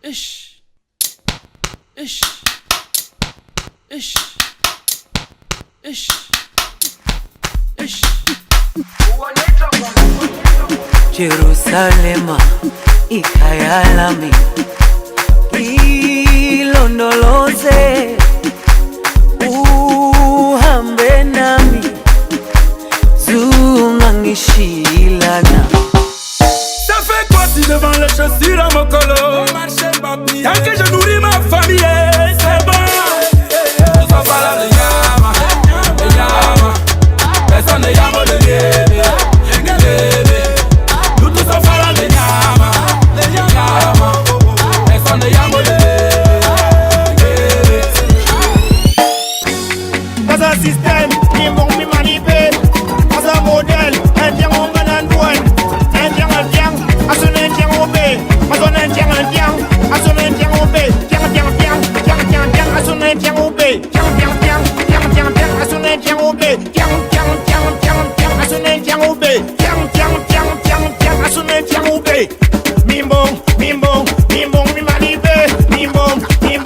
Ish. Ish. Ish. Ish. Ish. Jerusalema ikayalami ilondoloze uhambe nami zungangishilana. Ça fait quoi si devant les chaussures à mon colo? Tant que je nourris ma famille, c'est bon. Nous sommes pas là de Yama, personne ne Yama de Yébé. Nous tous sommes pas là de Yama, personne ne Yama de Yébé. Pas un système, ni bon, ni manipé. Pas un modèle, indien, on va dans douane. Indien, à son indien, on paie. À son indien, à son indien, on paie. Tiens, à son indien, on paie. Tiens, à son indien, on paie. Tiens, à son indien, on paie. Tiens, à son indien, on paie. Mimbo, mi manipé. Mimbo, mi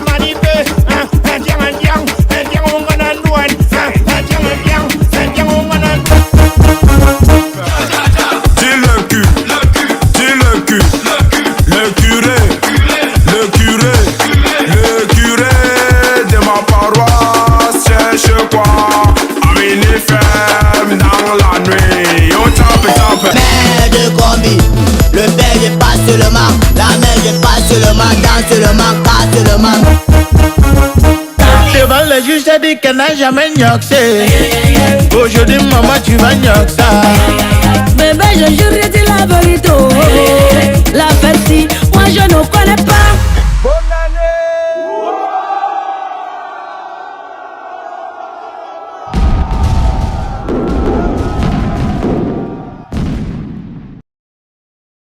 manipé. Indien, on va dans douane. Indien, on va dans douane. Dis le cul, dis le cul, le curé de ma paroisse cherche quoi? Amine ferme dans la nuit, on tape. Mère de combi, le père passe seulement, la mère passe seulement, danse seulement, casse seulement. Devant le juge, j'ai dit qu'elle n'a jamais gnoxé. Aujourd'hui, maman, tu vas gnoxer. Bébé, je jure,